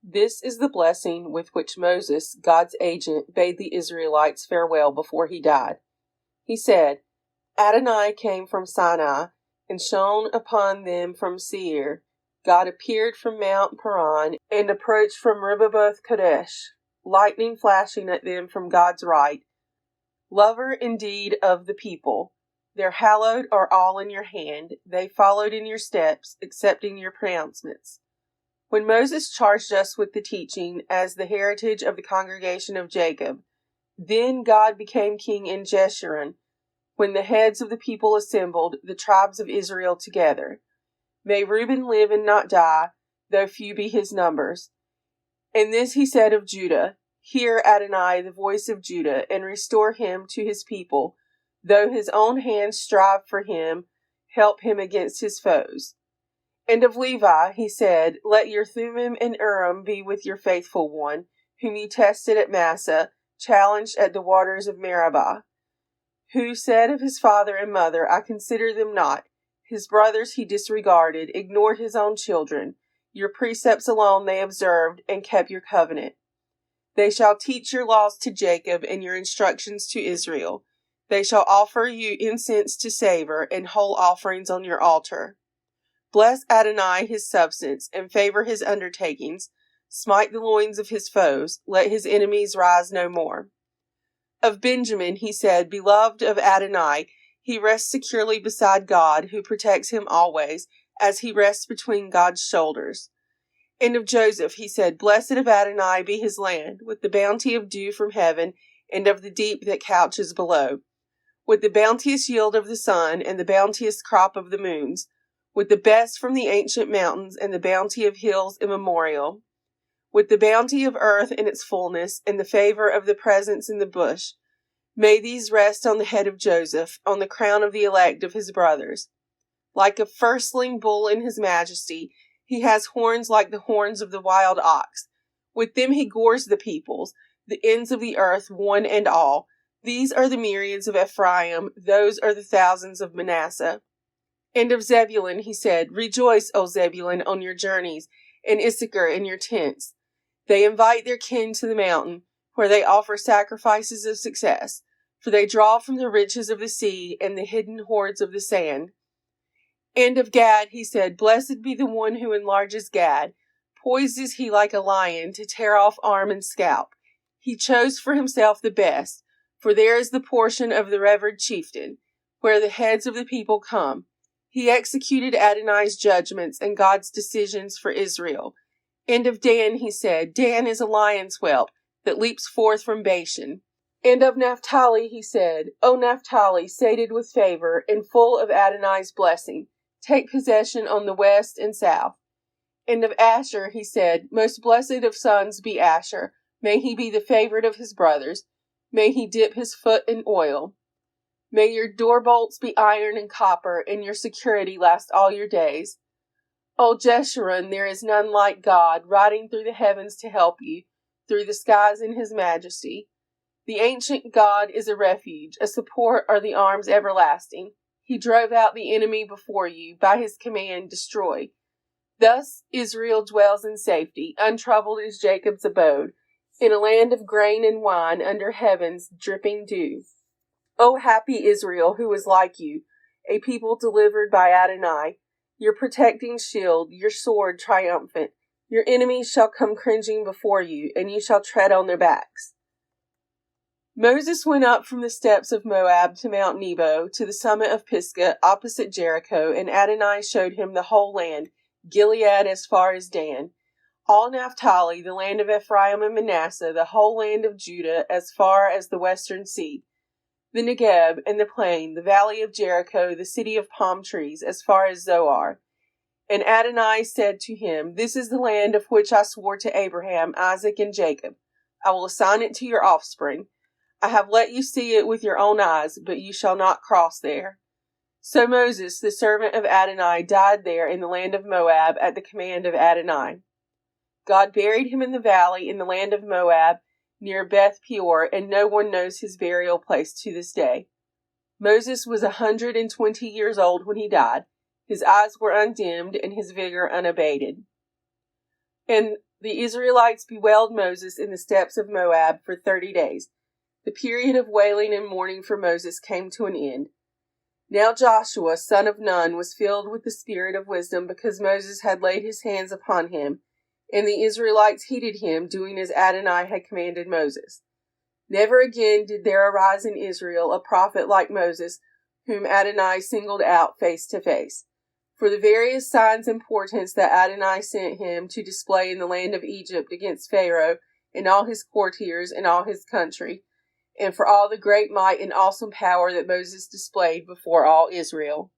This is the blessing with which Moses, God's agent, bade the Israelites farewell before he died. He said, Adonai came from Sinai and shone upon them from Seir. God appeared from Mount Paran and approached from Rehoboth Kadesh, lightning flashing at them from God's right. Lover indeed of the people, their hallowed are all in your hand. They followed in your steps, accepting your pronouncements. When Moses charged us with the teaching as the heritage of the congregation of Jacob, then God became king in Jeshurun, when the heads of the people assembled, the tribes of Israel together. May Reuben live and not die, though few be his numbers. And this he said of Judah, Hear, Adonai, the voice of Judah, and restore him to his people, though his own hands strive for him, help him against his foes. And of Levi he said, Let your Thummim and Urim be with your faithful one, whom you tested at Massah, challenged at the waters of Meribah, who said of his father and mother, I consider them not. His brothers he disregarded, ignored his own children. Your precepts alone they observed, and kept your covenant. They shall teach your laws to Jacob, and your instructions to Israel. They shall offer you incense to savor, and whole offerings on your altar. Bless Adonai his substance, and favor his undertakings. Smite the loins of his foes. Let his enemies rise no more. Of Benjamin he said, Beloved of Adonai, he rests securely beside God, who protects him always, as he rests between God's shoulders. And of Joseph he said, Blessed of Adonai be his land, with the bounty of dew from heaven, and of the deep that couches below, with the bounteous yield of the sun, and the bounteous crop of the moons, with the best from the ancient mountains, and the bounty of hills immemorial, with the bounty of earth in its fullness, and the favor of the presence in the bush. May these rest on the head of Joseph, on the crown of the elect of his brothers. Like a firstling bull in his majesty, he has horns like the horns of the wild ox. With them he gores the peoples, the ends of the earth, one and all. These are the myriads of Ephraim, those are the thousands of Manasseh. And of Zebulun he said, Rejoice, O Zebulun, on your journeys, and Issachar in your tents. They invite their kin to the mountain, where they offer sacrifices of success, for they draw from the riches of the sea and the hidden hoards of the sand. And of Gad he said, Blessed be the one who enlarges Gad. Poised is he like a lion to tear off arm and scalp. He chose for himself the best, for there is the portion of the revered chieftain, where the heads of the people come. He executed Adonai's judgments and God's decisions for Israel. And of Dan he said, Dan is a lion's whelp that leaps forth from Bashan. And of Naphtali he said, O Naphtali, sated with favor and full of Adonai's blessing, take possession on the west and south. And of Asher he said, Most blessed of sons be Asher. May he be the favorite of his brothers. May he dip his foot in oil. May your door bolts be iron and copper, and your security last all your days. O Jeshurun, there is none like God, riding through the heavens to help you, through the skies in his majesty. The ancient God is a refuge, a support are the arms everlasting. He drove out the enemy before you, by his command destroy. Thus Israel dwells in safety, untroubled is Jacob's abode, in a land of grain and wine, under heaven's dripping dew. O happy Israel, who is like you, a people delivered by Adonai, your protecting shield, your sword triumphant. Your enemies shall come cringing before you, and you shall tread on their backs. Moses went up from the steppes of Moab to Mount Nebo, to the summit of Pisgah, opposite Jericho, and Adonai showed him the whole land, Gilead as far as Dan, all Naphtali, the land of Ephraim and Manasseh, the whole land of Judah, as far as the western sea, the Negeb and the plain, the valley of Jericho, the city of palm trees, as far as Zoar. And Adonai said to him, This is the land of which I swore to Abraham, Isaac, and Jacob. I will assign it to your offspring. I have let you see it with your own eyes, but you shall not cross there. So Moses, the servant of Adonai, died there in the land of Moab at the command of Adonai. God buried him in the valley in the land of Moab, near Beth Peor, and no one knows his burial place to this day. Moses was 120 years old when he died. His eyes were undimmed and his vigor unabated. And The Israelites bewailed Moses in the steppes of Moab for 30 days. The period of wailing and mourning for Moses came to an end. Now Joshua, son of Nun, was filled with the spirit of wisdom because Moses had laid his hands upon him, and the Israelites heeded him, doing as Adonai had commanded Moses. Never again did there arise in Israel a prophet like Moses, whom Adonai singled out face to face. For the various signs and portents that Adonai sent him to display in the land of Egypt against Pharaoh and all his courtiers and all his country, and for all the great might and awesome power that Moses displayed before all Israel.